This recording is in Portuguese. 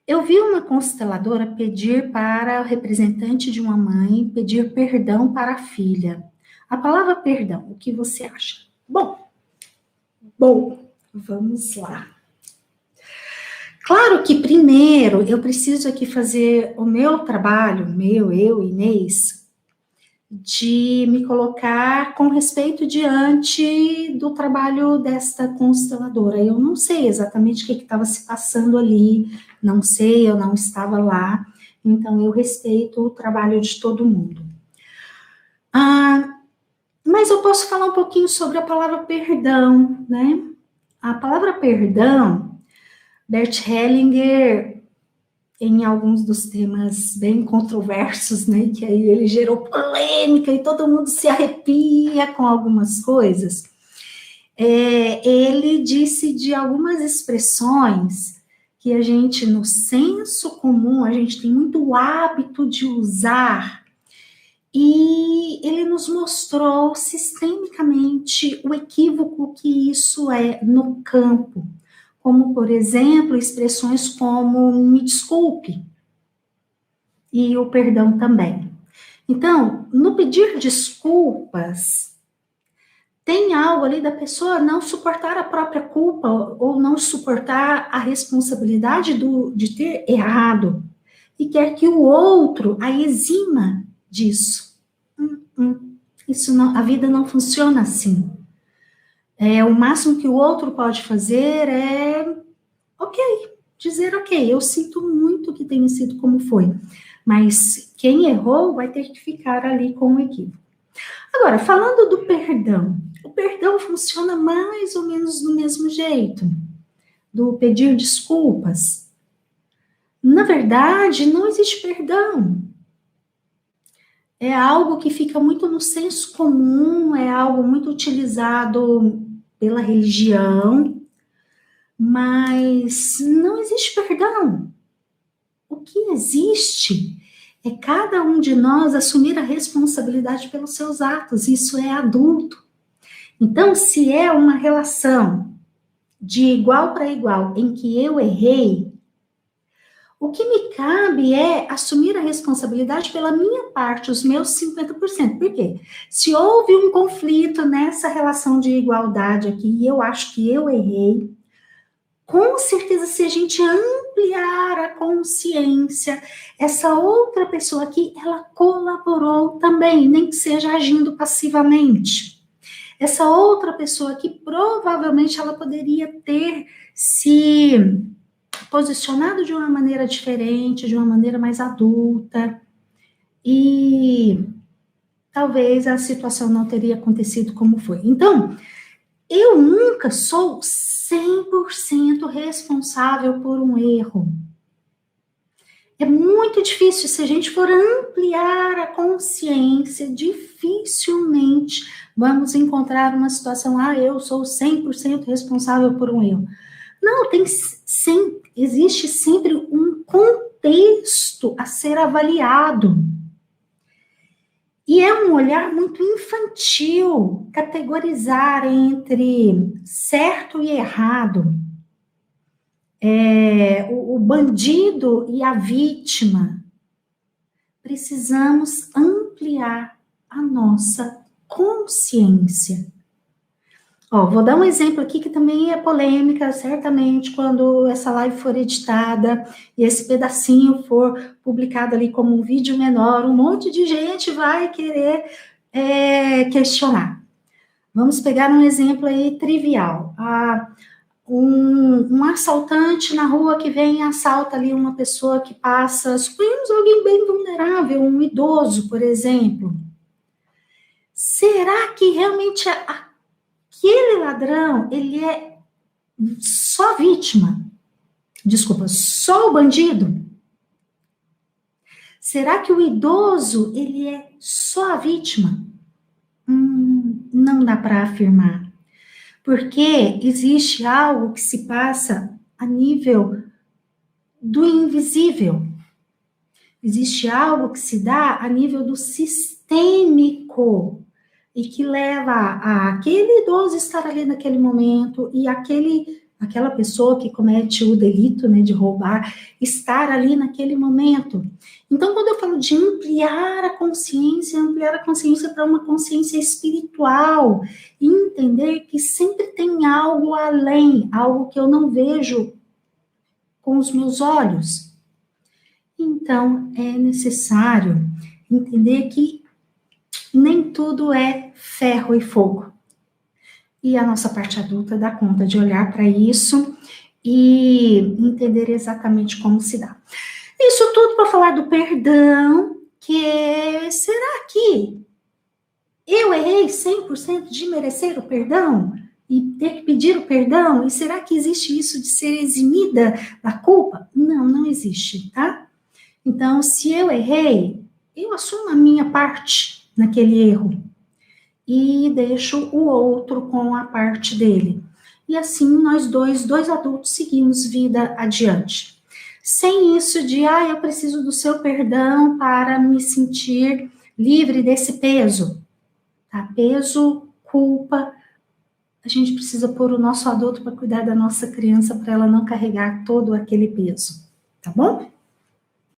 Eu vi uma consteladora pedir para o representante de uma mãe pedir perdão para a filha. A palavra perdão, o que você acha? Bom, vamos lá. Claro que primeiro eu preciso aqui fazer o meu trabalho, eu, Inês, de me colocar com respeito diante do trabalho desta consteladora. Eu não sei exatamente o que estava se passando ali, não sei, eu não estava lá, então eu respeito o trabalho de todo mundo. Mas eu posso falar um pouquinho sobre a palavra perdão, né? A palavra perdão, Bert Hellinger, em alguns dos temas bem controversos, né, que aí ele gerou polêmica e todo mundo se arrepia com algumas coisas, ele disse de algumas expressões que a gente, no senso comum, a gente tem muito hábito de usar, e ele nos mostrou sistemicamente o equívoco que isso é no campo, como, por exemplo, expressões como me desculpe, e o perdão também. Então, no pedir desculpas, tem algo ali da pessoa não suportar a própria culpa ou não suportar a responsabilidade de ter errado e quer que o outro a exima disso. Isso não, a vida não funciona assim. O máximo que o outro pode fazer é, dizer ok, eu sinto muito que tenha sido como foi, mas quem errou vai ter que ficar ali com o equívoco. Agora, falando do perdão, o perdão funciona mais ou menos do mesmo jeito, do pedir desculpas. Na verdade, não existe perdão. É algo que fica muito no senso comum, é algo muito utilizado pela religião, mas não existe perdão. O que existe é cada um de nós assumir a responsabilidade pelos seus atos, isso é adulto. Então, se é uma relação de igual para igual, em que eu errei, o que me cabe é assumir a responsabilidade pela minha parte, os meus 50%. Por quê? Se houve um conflito nessa relação de igualdade aqui, e eu acho que eu errei, com certeza, se a gente ampliar a consciência, essa outra pessoa aqui, ela colaborou também, nem que seja agindo passivamente. Essa outra pessoa aqui, provavelmente, ela poderia ter se posicionado de uma maneira diferente, de uma maneira mais adulta, e talvez a situação não teria acontecido como foi. Então, eu nunca sou 100% responsável por um erro. É muito difícil, se a gente for ampliar a consciência, dificilmente vamos encontrar uma situação, eu sou 100% responsável por um erro. Não, existe sempre um contexto a ser avaliado. E é um olhar muito infantil categorizar entre certo e errado, o bandido e a vítima. Precisamos ampliar a nossa consciência. Vou dar um exemplo aqui que também é polêmica, certamente, quando essa live for editada e esse pedacinho for publicado ali como um vídeo menor, um monte de gente vai querer questionar. Vamos pegar um exemplo aí trivial. Um assaltante na rua que vem e assalta ali uma pessoa que passa, suponhamos alguém bem vulnerável, um idoso, por exemplo. Será que realmente aquele ladrão, ele é só vítima? Desculpa, só o bandido? Será que o idoso, ele é só a vítima? Não dá para afirmar. Porque existe algo que se passa a nível do invisível. Existe algo que se dá a nível do sistêmico e que leva a aquele idoso estar ali naquele momento e aquele aquela pessoa que comete o delito, né, de roubar, estar ali naquele momento. Então, quando eu falo de ampliar a consciência para uma consciência espiritual, e entender que sempre tem algo além, algo que eu não vejo com os meus olhos. Então, é necessário entender que nem tudo é ferro e fogo. E a nossa parte adulta dá conta de olhar para isso e entender exatamente como se dá. Isso tudo para falar do perdão, será que eu errei 100% de merecer o perdão? E ter que pedir o perdão? E será que existe isso de ser eximida da culpa? Não, não existe, tá? Então, se eu errei, eu assumo a minha parte naquele erro e deixo o outro com a parte dele. E assim nós dois adultos, seguimos vida adiante. Sem isso de, eu preciso do seu perdão para me sentir livre desse peso. Tá? Peso, culpa, a gente precisa pôr o nosso adulto para cuidar da nossa criança, para ela não carregar todo aquele peso. Tá bom?